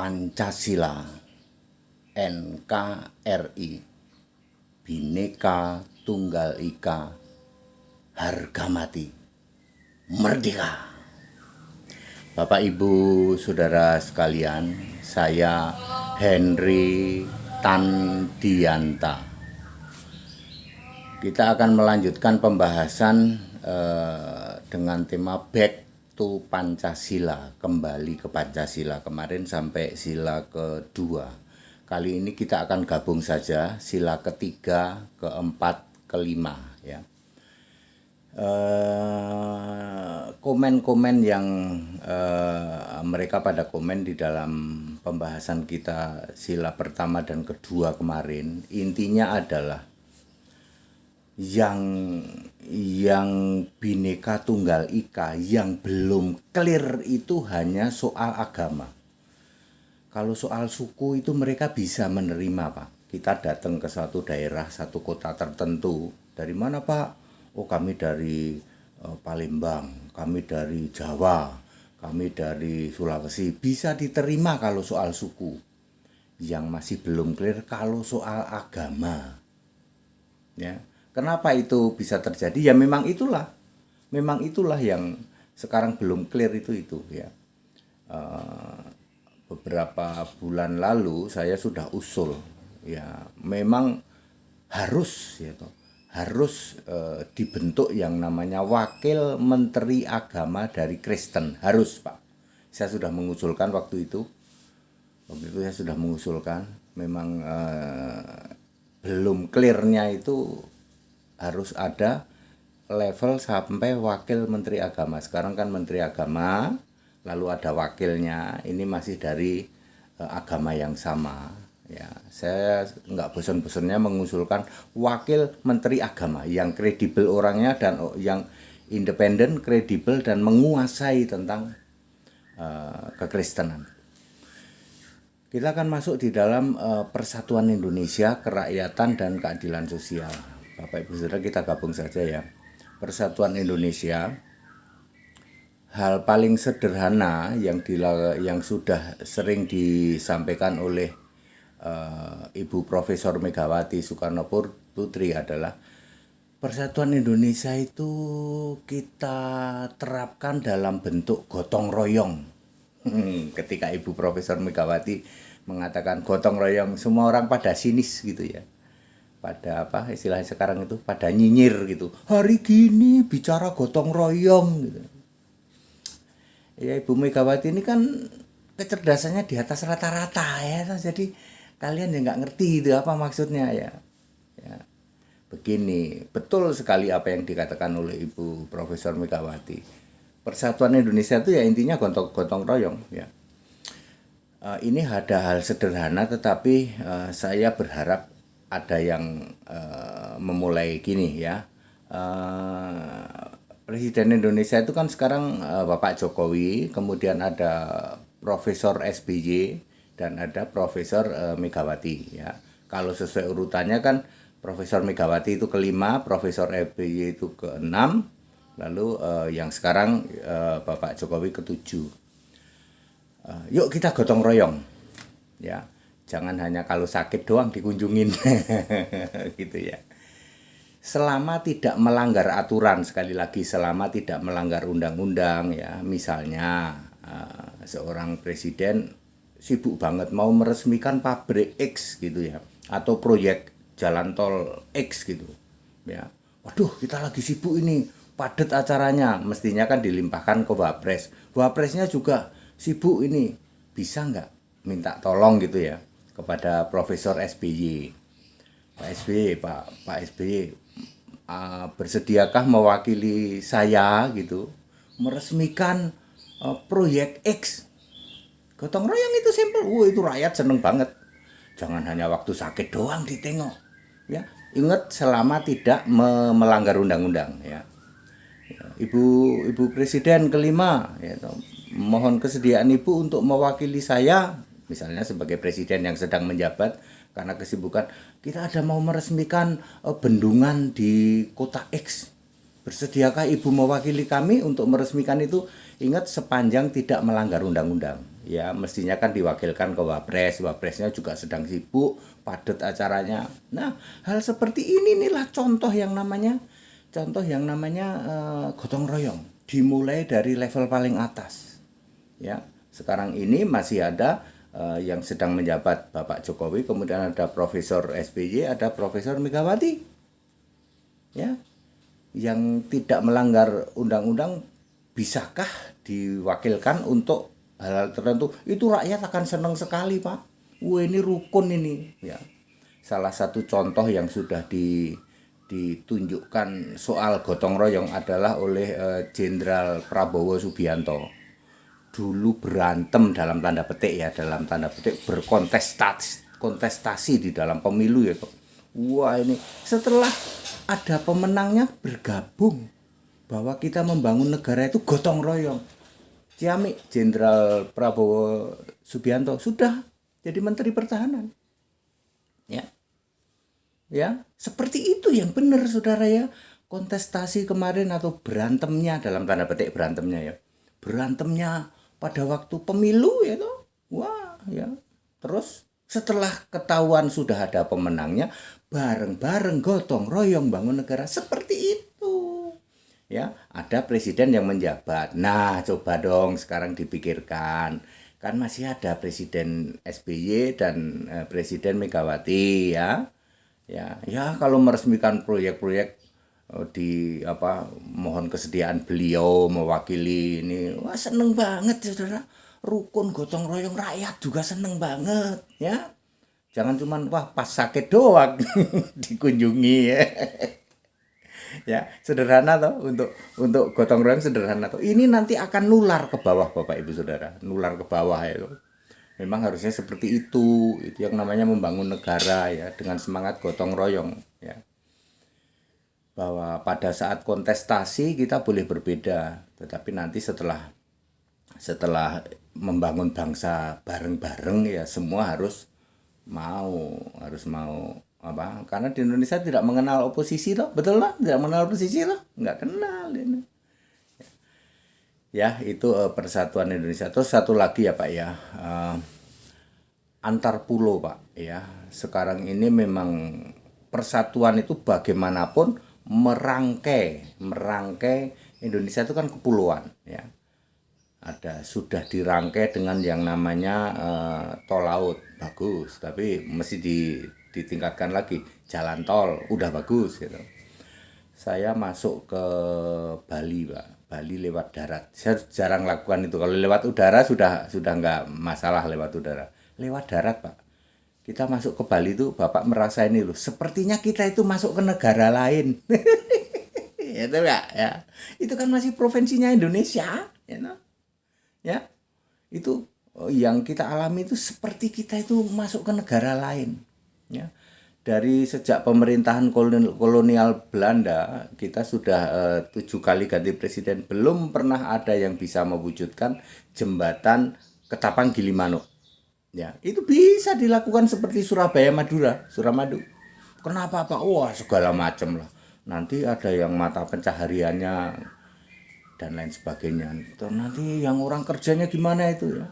Pancasila, NKRI, Bhinneka Tunggal Ika, harga mati, merdeka. Bapak Ibu Saudara sekalian, saya Henry Tandianta. Kita akan melanjutkan pembahasan dengan tema Back to Pancasila, kembali ke Pancasila. Kemarin sampai sila kedua. Kali ini kita akan gabung saja sila ketiga, keempat, kelima, ya. Komen-komen yang mereka pada komen di dalam pembahasan kita sila pertama dan kedua kemarin, intinya adalah yang Bhinneka Tunggal Ika yang belum clear itu hanya soal agama. Kalau soal suku itu mereka bisa menerima, Pak. Kita datang ke satu daerah, satu kota tertentu. Dari mana, Pak? Oh, kami dari Palembang, kami dari Jawa, kami dari Sulawesi. Bisa diterima kalau soal suku. Yang masih belum clear kalau soal agama. Ya. Kenapa itu bisa terjadi? Ya memang itulah yang sekarang belum clear itu ya. Beberapa bulan lalu saya sudah usul, ya memang harus dibentuk yang namanya Wakil Menteri Agama dari Kristen, harus, Pak. Saya sudah mengusulkan waktu itu saya sudah mengusulkan, memang belum clearnya itu harus ada level sampai Wakil Menteri Agama. Sekarang kan Menteri Agama, lalu ada wakilnya, ini masih dari agama yang sama. Ya, saya nggak bosan-bosannya mengusulkan Wakil Menteri Agama yang kredibel orangnya dan yang independen, kredibel dan menguasai tentang kekristenan. Kita akan masuk di dalam Persatuan Indonesia, Kerakyatan dan Keadilan Sosial. Bapak Ibu Saudara, kita gabung saja ya. Persatuan Indonesia, hal paling sederhana yang sudah sering disampaikan oleh Ibu Profesor Megawati Soekarno Putri adalah Persatuan Indonesia itu kita terapkan dalam bentuk gotong royong. Ketika Ibu Profesor Megawati mengatakan gotong royong, semua orang pada sinis gitu ya. Pada apa istilahnya sekarang itu, pada nyinyir gitu. Hari gini bicara gotong royong gitu. Ya, Ibu Megawati ini kan kecerdasannya di atas rata-rata ya. Jadi kalian ya nggak ngerti itu apa maksudnya ya. Begini, betul sekali apa yang dikatakan oleh Ibu Profesor Megawati. Persatuan Indonesia itu ya intinya gotong royong ya. Ini ada hal sederhana, tetapi saya berharap ada yang memulai gini ya. Presiden Indonesia itu kan sekarang Bapak Jokowi, kemudian ada Profesor SBY dan ada Profesor Megawati ya. Kalau sesuai urutannya kan Profesor Megawati itu kelima, Profesor SBY itu keenam, lalu yang sekarang Bapak Jokowi ketujuh. Yuk kita gotong royong ya. Jangan hanya kalau sakit doang dikunjungin gitu ya. Selama tidak melanggar aturan, sekali lagi selama tidak melanggar undang-undang ya. Misalnya seorang presiden sibuk banget mau meresmikan pabrik X gitu ya, atau proyek jalan tol X gitu ya. Waduh, kita lagi sibuk ini, padat acaranya, mestinya kan dilimpahkan ke Wapres. Wapresnya juga sibuk ini, bisa nggak minta tolong gitu ya kepada Profesor SBY. Pak SBY, bersediakah mewakili saya gitu meresmikan proyek X? Gotong royong itu simpel. Itu rakyat seneng banget. Jangan hanya waktu sakit doang ditengok. Ya, ingat selama tidak melanggar undang-undang ya. Ibu Presiden kelima ya, mohon kesediaan Ibu untuk mewakili saya, misalnya sebagai presiden yang sedang menjabat karena kesibukan, kita ada mau meresmikan bendungan di kota X. Bersediakah ibu mewakili kami untuk meresmikan itu? Ingat, sepanjang tidak melanggar undang-undang. Ya, mestinya kan diwakilkan ke Wapres. Wapresnya juga sedang sibuk, padat acaranya. Nah, hal seperti ini inilah contoh yang namanya gotong royong. Dimulai dari level paling atas. Ya, sekarang ini masih ada yang sedang menjabat Bapak Jokowi, kemudian ada Profesor SBY, ada Profesor Megawati. Ya, yang tidak melanggar undang-undang bisakah diwakilkan untuk hal-hal tertentu? Itu rakyat akan senang sekali, Pak. Wah, ini rukun ini, ya. Salah satu contoh yang sudah ditunjukkan soal gotong royong adalah oleh Jenderal Prabowo Subianto. Dulu berantem dalam tanda petik, ya, dalam tanda petik berkontestasi di dalam pemilu, ya. Wah, ini setelah ada pemenangnya bergabung bahwa kita membangun negara itu gotong royong. Ciamik Jenderal Prabowo Subianto sudah jadi Menteri Pertahanan. Ya. Ya, seperti itu yang benar, Saudara, ya. Kontestasi kemarin atau berantemnya, dalam tanda petik berantemnya, ya. Berantemnya pada waktu pemilu, ya toh. Wah, ya. Terus setelah ketahuan sudah ada pemenangnya, bareng-bareng gotong royong bangun negara, seperti itu. Ya, ada presiden yang menjabat. Nah, coba dong sekarang dipikirkan. Kan masih ada Presiden SBY dan Presiden Megawati, ya. Ya, kalau meresmikan proyek-proyek mohon kesediaan beliau mewakili ini, wah, seneng banget, Saudara. Rukun gotong royong, rakyat juga seneng banget, ya. Jangan cuman wah pas sakit doang dikunjungi, ya. Ya, sederhana toh, untuk gotong royong sederhana toh. Ini nanti akan nular ke bawah, Bapak Ibu Saudara, nular ke bawah, ya. Memang harusnya seperti itu yang namanya membangun negara, ya, dengan semangat gotong royong, ya. Bahwa pada saat kontestasi kita boleh berbeda, tetapi nanti setelah membangun bangsa bareng-bareng, ya, semua harus mau apa? Karena di Indonesia tidak mengenal oposisi loh, betul lah, tidak mengenal oposisi loh, nggak kenal ini. Ya, itu persatuan Indonesia. Terus satu lagi, ya Pak, ya, antar pulau, Pak, ya. Sekarang ini memang persatuan itu bagaimanapun merangkai Indonesia itu kan kepulauan, ya. Sudah dirangkai dengan yang namanya tol laut, bagus, tapi mesti ditingkatkan lagi. Jalan tol udah bagus, gitu. Saya masuk ke Bali, Pak. Bali lewat darat. Saya jarang lakukan itu. Kalau lewat udara sudah nggak masalah lewat udara. Lewat darat, Pak. Kita masuk ke Bali itu, Bapak merasa ini loh, sepertinya kita itu masuk ke negara lain. Itu enggak, ya. Itu kan masih provinsinya Indonesia, ya. Ya. Itu yang kita alami itu seperti kita itu masuk ke negara lain, ya. Dari sejak pemerintahan kolonial Belanda, kita sudah 7 kali ganti presiden, belum pernah ada yang bisa mewujudkan jembatan Ketapang Gilimanuk. Ya, itu bisa dilakukan seperti Surabaya Madura, Suramadu. Kenapa, Pak? Wah, segala macam lah. Nanti ada yang mata pencahariannya dan lain sebagainya. Nanti yang orang kerjanya gimana itu,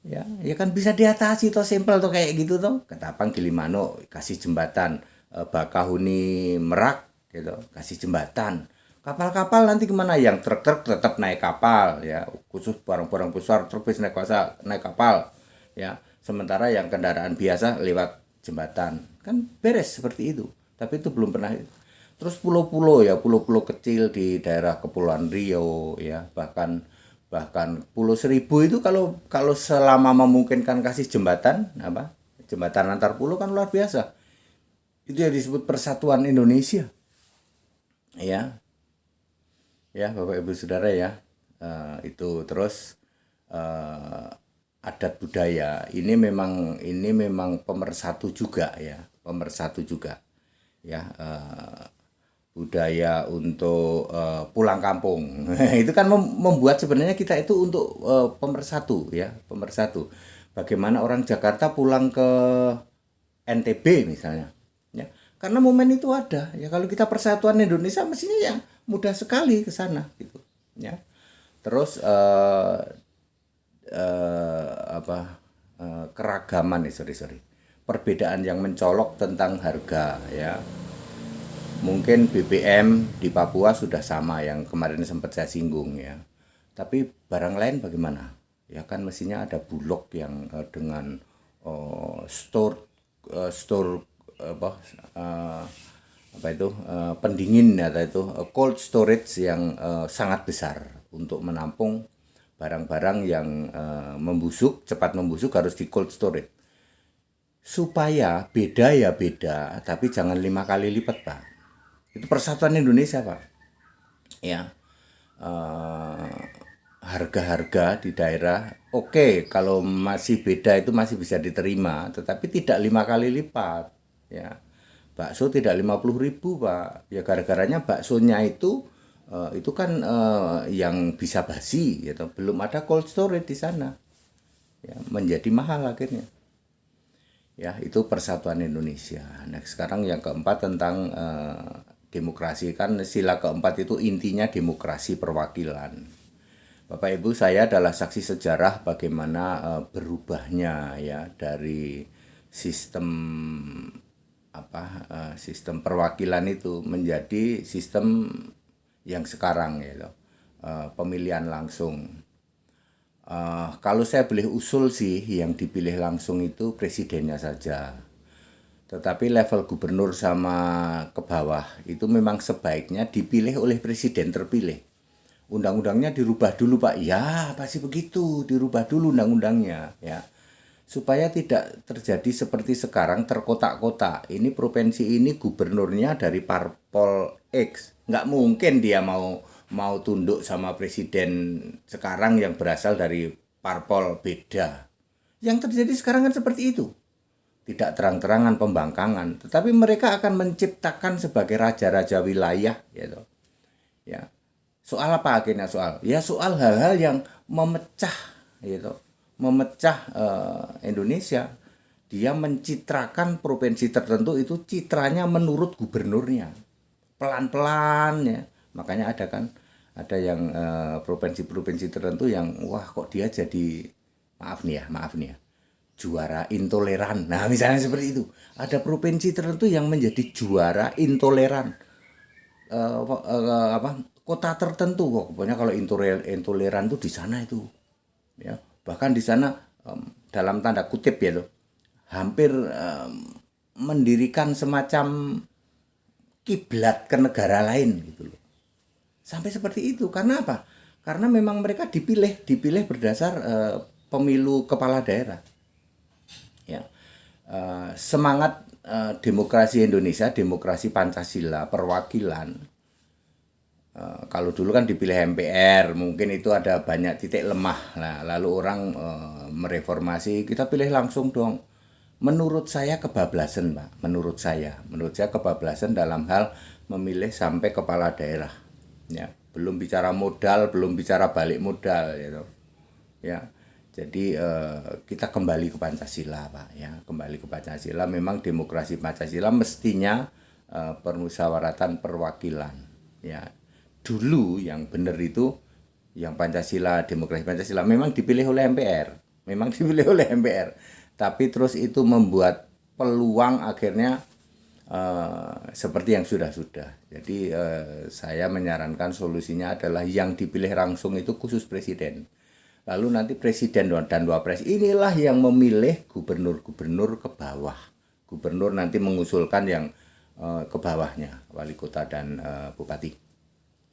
ya? Ya kan bisa diatasi toh, simpel tuh kayak gitu toh. Ketapang Gilimanuk kasih jembatan, Bakahuni Merak gitu, kasih jembatan. Kapal-kapal nanti kemana? Yang truk-truk tetap naik kapal, ya. Khusus barang-barang besar truk bisa naik kapal, ya. Sementara yang kendaraan biasa lewat jembatan. Kan beres seperti itu. Tapi itu belum pernah. Terus pulau-pulau, ya, pulau-pulau kecil di daerah Kepulauan Riau, ya, bahkan Pulau Seribu itu kalau selama memungkinkan kasih jembatan antar pulau kan luar biasa. Itu yang disebut persatuan Indonesia, ya. Ya, Bapak Ibu Saudara, ya. Itu terus adat budaya ini memang pemersatu juga, ya, ya. Budaya untuk pulang kampung. Itu kan membuat sebenarnya kita itu untuk pemersatu, ya, pemersatu. Bagaimana orang Jakarta pulang ke NTB misalnya, ya. Karena momen itu ada, ya. Kalau kita persatuan Indonesia mestinya, ya, mudah sekali ke sana gitu ya. Terus keragaman perbedaan yang mencolok tentang harga ya. Mungkin BBM di Papua sudah sama yang kemarin sempat saya singgung ya. Tapi barang lain bagaimana? Ya kan mestinya ada Bulog yang dengan store pendingin atau itu cold storage yang sangat besar untuk menampung barang-barang yang membusuk, cepat membusuk harus di cold storage. Supaya beda ya beda, tapi jangan 5 kali lipat, Pak. Itu persatuan Indonesia, Pak. Ya, harga-harga di daerah oke, kalau masih beda itu masih bisa diterima, tetapi tidak 5 kali lipat. Ya, bakso tidak 50.000, Pak. Ya gara-garanya baksonya itu kan yang bisa basi, gitu. Belum ada cold storage di sana. Ya, menjadi mahal akhirnya. Ya, itu persatuan Indonesia. Nah, sekarang yang keempat tentang demokrasi. Kan sila keempat itu intinya demokrasi perwakilan. Bapak Ibu, saya adalah saksi sejarah bagaimana berubahnya ya dari sistem sistem perwakilan itu menjadi sistem yang sekarang gitu. Pemilihan langsung. Kalau saya boleh usul sih yang dipilih langsung itu presidennya saja. Tetapi level gubernur sama ke bawah itu memang sebaiknya dipilih oleh presiden terpilih. Undang-undangnya dirubah dulu, Pak. Ya, pasti begitu, dirubah dulu undang-undangnya ya. Supaya tidak terjadi seperti sekarang terkotak-kotak. Ini provinsi ini gubernurnya dari parpol X. Nggak mungkin dia mau tunduk sama presiden sekarang yang berasal dari parpol beda. Yang terjadi sekarang kan seperti itu. Tidak terang-terangan pembangkangan, tetapi mereka akan menciptakan sebagai raja-raja wilayah gitu. Ya. Soal apa akhirnya soal hal-hal yang memecah gitu. Memecah Indonesia. Dia mencitrakan provinsi tertentu itu citranya menurut gubernurnya. Pelan-pelan ya. Makanya ada yang provinsi-provinsi tertentu yang wah kok dia jadi maaf nih ya juara intoleran. Nah, misalnya seperti itu. Ada provinsi tertentu yang menjadi juara intoleran. Kota tertentu kok. Pokoknya kalau intoleran tuh di sana itu. Ya, bahkan di sana dalam tanda kutip ya tuh hampir mendirikan semacam kiblat ke negara lain gitu loh. Sampai seperti itu. Karena apa? Karena memang mereka dipilih berdasar pemilu kepala daerah. Ya, semangat demokrasi Indonesia, demokrasi Pancasila, perwakilan. Kalau dulu kan dipilih MPR, mungkin itu ada banyak titik lemah. Nah, lalu orang mereformasi, kita pilih langsung dong. Menurut saya kebablasan, Pak. Menurut saya kebablasan dalam hal memilih sampai kepala daerah. Ya, belum bicara modal, belum bicara balik modal, gitu. Ya. Jadi kita kembali ke Pancasila, Pak ya. Kembali ke Pancasila, memang demokrasi Pancasila mestinya permusyawaratan perwakilan ya. Dulu yang benar itu yang Pancasila, demokrasi Pancasila memang dipilih oleh MPR. Tapi terus itu membuat peluang akhirnya seperti yang sudah-sudah. Jadi saya menyarankan solusinya adalah yang dipilih langsung itu khusus presiden. Lalu nanti presiden dan wapres inilah yang memilih gubernur-gubernur ke bawah. Gubernur nanti mengusulkan yang ke bawahnya, wali kota dan bupati.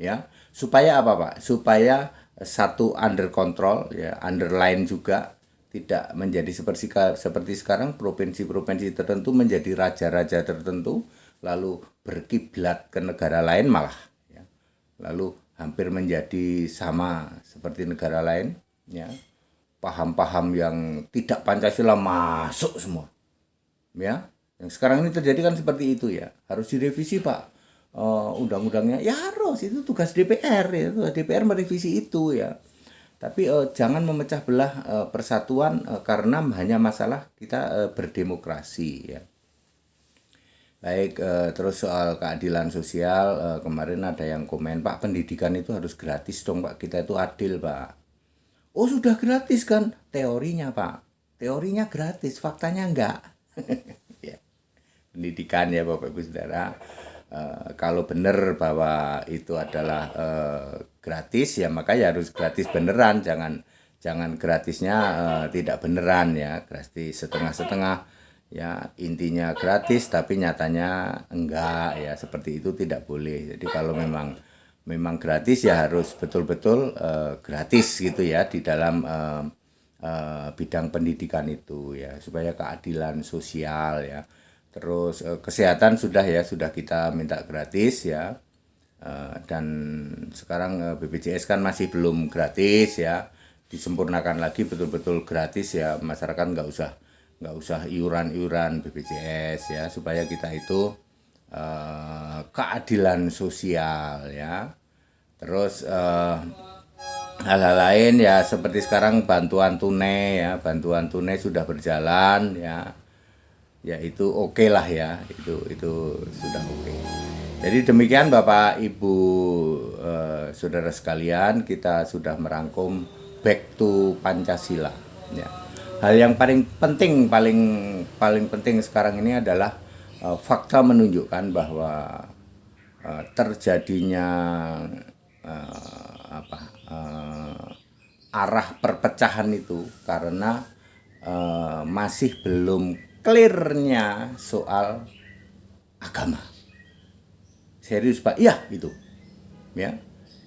Ya, supaya apa, Pak? Supaya satu under control ya, underline juga tidak menjadi seperti sekarang provinsi-provinsi tertentu menjadi raja-raja tertentu lalu berkiblat ke negara lain malah ya. Lalu hampir menjadi sama seperti negara lain. Ya, paham-paham yang tidak Pancasila masuk semua. Ya, yang sekarang ini terjadi kan seperti itu ya. Harus direvisi, Pak. Undang-undangnya ya harus, itu tugas DPR ya. DPR merevisi itu ya. Tapi jangan memecah belah persatuan karena hanya masalah kita berdemokrasi ya. Baik, terus soal keadilan sosial, kemarin ada yang komen, Pak, pendidikan itu harus gratis dong, Pak. Kita itu adil, Pak. Oh, sudah gratis kan? Teorinya, Pak. Teorinya gratis, faktanya enggak. Ya, pendidikan ya, Bapak Ibu Saudara. Kalau benar bahwa itu adalah gratis, ya maka ya harus gratis beneran. Jangan jangan gratisnya tidak beneran ya, gratis setengah-setengah. Ya, intinya gratis tapi nyatanya enggak ya, seperti itu tidak boleh. Jadi kalau memang gratis ya harus betul-betul gratis gitu ya di dalam bidang pendidikan itu ya, supaya keadilan sosial ya. Terus kesehatan sudah kita minta gratis ya. Dan sekarang BPJS kan masih belum gratis ya, disempurnakan lagi betul-betul gratis ya, masyarakat nggak usah iuran-iuran BPJS ya, supaya kita itu keadilan sosial ya. Terus hal-hal lain ya, seperti sekarang bantuan tunai sudah berjalan ya, ya itu oke lah ya, itu sudah oke. Jadi demikian Bapak Ibu, saudara sekalian, kita sudah merangkum back to Pancasila ya. Hal yang paling penting, paling penting sekarang ini adalah fakta menunjukkan bahwa terjadinya apa arah perpecahan itu karena masih belum clearnya soal agama. Serius Pak, iya itu ya,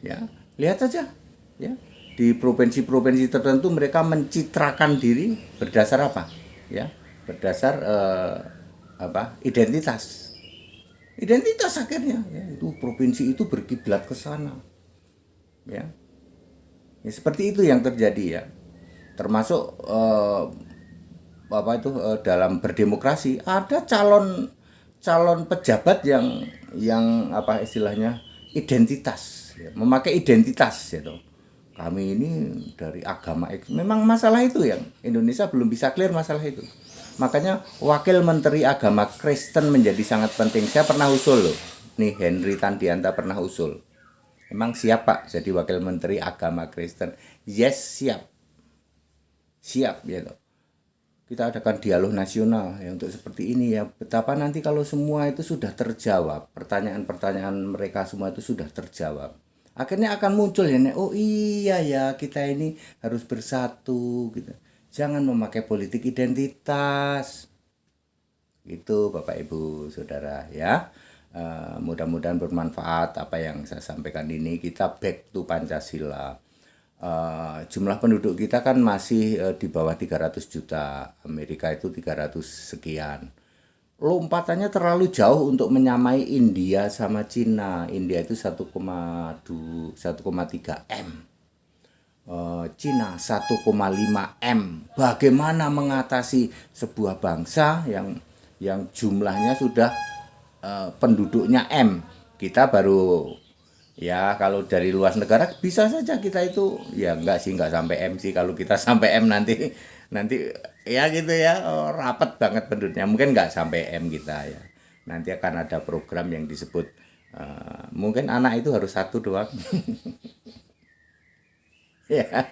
ya lihat saja ya, di provinsi-provinsi tertentu mereka mencitrakan diri berdasar apa ya, berdasar identitas akhirnya ya, itu provinsi itu berkiblat ke sana ya. Ya seperti itu yang terjadi ya, termasuk dalam berdemokrasi ada calon calon pejabat yang apa istilahnya identitas ya, memakai identitas gitu. Kami ini dari agama X. Memang masalah itu yang Indonesia belum bisa clear masalah itu. Makanya Wakil Menteri Agama Kristen menjadi sangat penting. Saya pernah usul loh. Nih Henry Tandianta pernah usul. Emang siap Pak jadi Wakil Menteri Agama Kristen? Yes, siap. Siap gitu. Kita adakan dialog nasional ya untuk seperti ini ya. Betapa nanti kalau semua itu sudah terjawab, pertanyaan-pertanyaan mereka semua itu sudah terjawab. Akhirnya akan muncul ya, oh iya ya kita ini harus bersatu gitu. Jangan memakai politik identitas. Itu Bapak Ibu Saudara ya. Mudah-mudahan bermanfaat apa yang saya sampaikan ini. Kita back to Pancasila. Jumlah penduduk kita kan masih di bawah 300 juta. Amerika itu 300 sekian. Lompatannya terlalu jauh untuk menyamai India sama Cina. India itu 1,3 M. Cina 1,5 M. Bagaimana mengatasi sebuah bangsa yang jumlahnya sudah penduduknya M. Kita baru ya, kalau dari luas negara bisa saja kita itu ya, enggak sampai M sih. Kalau kita sampai M nanti nanti ya gitu ya, rapat banget penduduknya, mungkin enggak sampai M kita ya. Nanti akan ada program yang disebut mungkin anak itu harus satu doang. Ya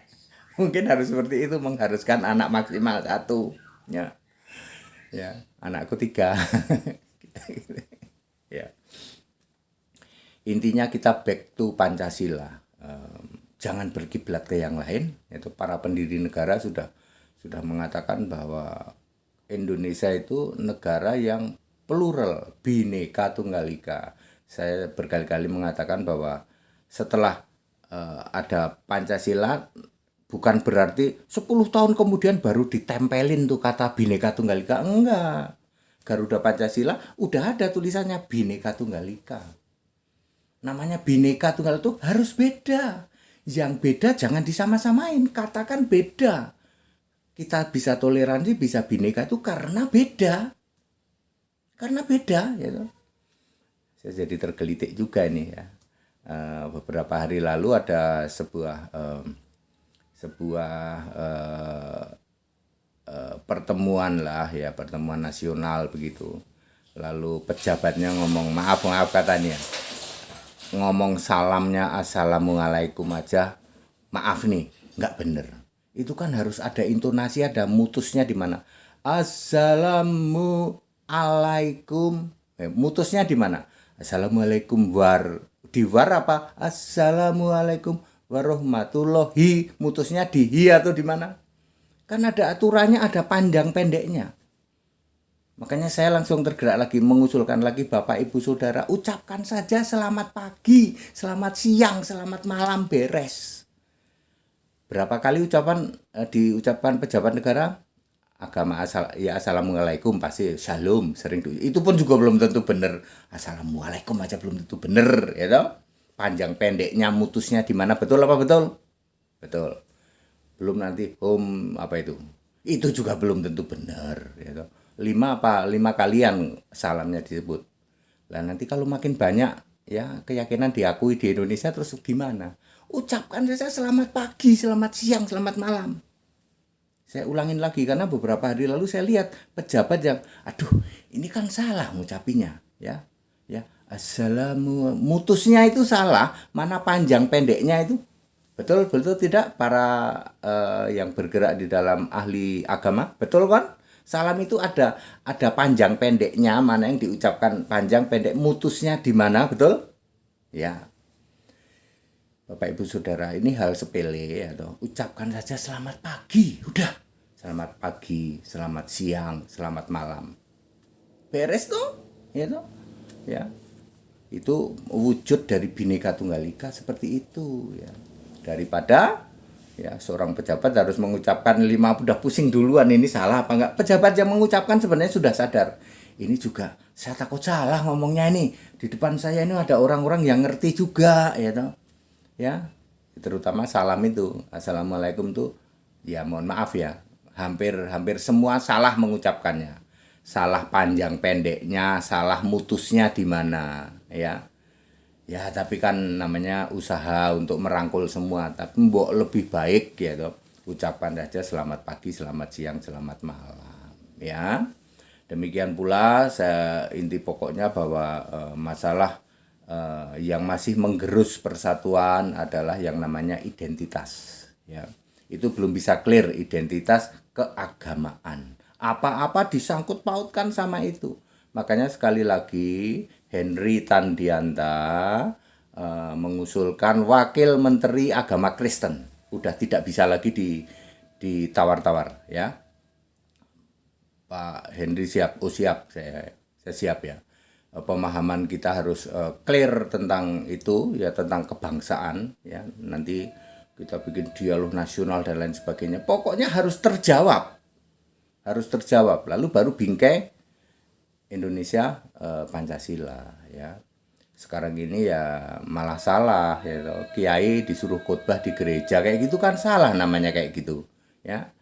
mungkin harus seperti itu, mengharuskan anak maksimal satu ya, ya anakku tiga. Ya, intinya kita back to Pancasila. Jangan berkiblat ke yang lain. Itu para pendiri negara sudah mengatakan bahwa Indonesia itu negara yang plural, Bhinneka Tunggal Ika. Saya berkali-kali mengatakan bahwa setelah ada Pancasila bukan berarti 10 tahun kemudian baru ditempelin tuh kata Bhinneka Tunggal Ika. Enggak. Garuda Pancasila udah ada tulisannya Bhinneka Tunggal Ika. Namanya Bhinneka Tunggal itu harus beda. Yang beda jangan disama-samain, katakan beda. Kita bisa toleransi, bisa bhinneka itu karena beda. Karena beda gitu. Saya jadi tergelitik juga ini ya. Beberapa hari lalu ada sebuah pertemuan lah ya, pertemuan nasional begitu. lalu pejabatnya ngomong maaf katanya, ngomong salamnya assalamualaikum aja maaf nih nggak bener. Itu kan harus ada intonasi, ada mutusnya di mana. Assalamualaikum. Mutusnya di mana? Assalamualaikum di war apa? Assalamualaikum warahmatullahi. Mutusnya di hi atau di mana? Kan ada aturannya, ada panjang pendeknya. Makanya saya langsung tergerak lagi mengusulkan lagi Bapak Ibu Saudara, ucapkan saja selamat pagi, selamat siang, selamat malam beres. Berapa kali diucapkan pejabat negara agama ya assalamualaikum pasti shalom sering itu pun juga belum tentu benar. Assalamualaikum aja belum tentu benar ya toh. Panjang pendeknya mutusnya di mana, betul apa betul? Betul. Belum nanti home apa itu juga belum tentu benar ya toh. 5 kalian salamnya disebut. Lah nanti kalau makin banyak ya keyakinan diakui di Indonesia terus gimana? Ucapkan saja selamat pagi, selamat siang, selamat malam. Saya ulangin lagi karena beberapa hari lalu saya lihat pejabat yang aduh ini kan salah ngucapinya ya. Ya, mutusnya itu salah, mana panjang pendeknya itu. Betul tidak para yang bergerak di dalam ahli agama? Betul kan? Salam itu ada panjang pendeknya, mana yang diucapkan panjang pendek, mutusnya di mana, betul? Ya. Bapak Ibu Saudara, ini hal sepele ya toh. Ucapkan saja selamat pagi, udah. Selamat pagi, selamat siang, selamat malam. Beres tuh, ya toh? Ya. Itu wujud dari Bhinneka Tunggal Ika seperti itu ya. Daripada ya seorang pejabat harus mengucapkan 5 udah pusing duluan ini salah apa enggak. Pejabat yang mengucapkan sebenarnya sudah sadar. Ini juga saya takut salah ngomongnya ini. Di depan saya ini ada orang-orang yang ngerti juga ya toh. Ya. Terutama salam itu. Assalamualaikum tuh ya mohon maaf ya. Hampir semua salah mengucapkannya. Salah panjang pendeknya, salah mutusnya di mana ya. Ya tapi kan namanya usaha untuk merangkul semua. Tapi mbok lebih baik ya toh. Ucapkan saja selamat pagi, selamat siang, selamat malam ya. Demikian pula inti pokoknya bahwa masalah yang masih menggerus persatuan adalah yang namanya identitas ya. Itu belum bisa clear identitas keagamaan. Apa-apa disangkut pautkan sama itu. Makanya sekali lagi Henry Tandianta mengusulkan wakil menteri agama Kristen. Udah tidak bisa lagi ditawar-tawar ya. Pak Henry siap, saya siap ya. Pemahaman kita harus clear tentang itu ya, tentang kebangsaan ya. Nanti kita bikin dialog nasional dan lain sebagainya. Pokoknya harus terjawab. Lalu baru bingkai Indonesia Pancasila ya. Sekarang ini ya malah salah ya. Kiai disuruh khotbah di gereja kayak gitu kan salah namanya kayak gitu ya.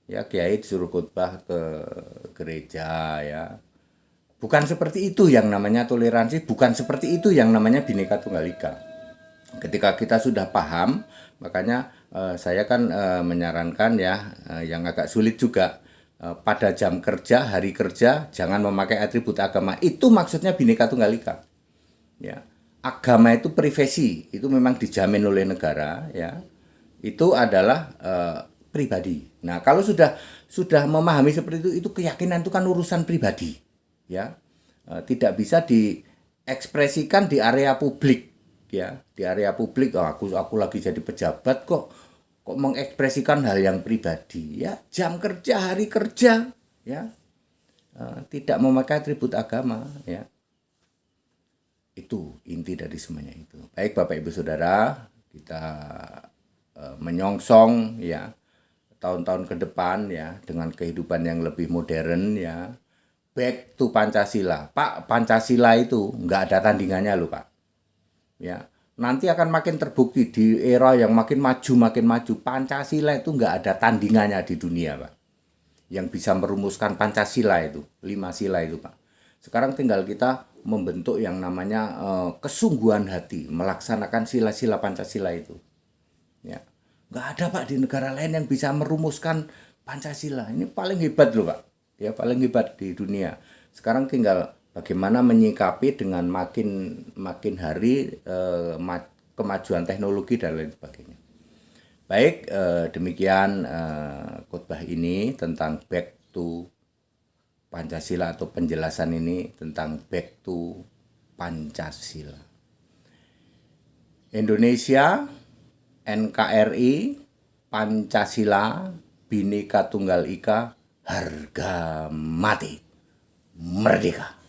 Ya kiai disuruh khotbah ke gereja ya. Bukan seperti itu yang namanya toleransi, bukan seperti itu yang namanya Bhinneka Tunggal Ika. Ketika kita sudah paham, makanya saya kan menyarankan ya yang agak sulit juga. Pada jam kerja, hari kerja, jangan memakai atribut agama. Itu maksudnya Bhinneka Tunggal Ika. Ya. Agama itu privasi, itu memang dijamin oleh negara. Ya. Itu adalah pribadi. Nah, kalau sudah memahami seperti itu keyakinan itu kan urusan pribadi. Ya. Tidak bisa diekspresikan di area publik. Ya. Di area publik, oh, aku lagi jadi pejabat kok mengekspresikan hal yang pribadi ya. Jam kerja, hari kerja ya, tidak memakai atribut agama ya. Itu inti dari semuanya itu. Baik Bapak Ibu Saudara, kita menyongsong ya tahun-tahun ke depan ya dengan kehidupan yang lebih modern ya. Back to Pancasila. Pak, Pancasila itu nggak ada tandingannya loh Pak. Ya. Nanti akan makin terbukti di era yang makin maju. Pancasila itu nggak ada tandingannya di dunia, Pak. Yang bisa merumuskan Pancasila itu, 5 sila itu, Pak. Sekarang tinggal kita membentuk yang namanya kesungguhan hati, melaksanakan sila-sila Pancasila itu. Ya. Nggak ada, Pak, di negara lain yang bisa merumuskan Pancasila. Ini paling hebat loh, Pak. Ya, paling hebat di dunia. Sekarang tinggal bagaimana menyikapi dengan makin hari kemajuan teknologi dan lain sebagainya. Baik, demikian khotbah ini tentang back to Pancasila atau penjelasan ini tentang back to Pancasila. Indonesia, NKRI, Pancasila, Bhinneka Tunggal Ika, harga mati, merdeka.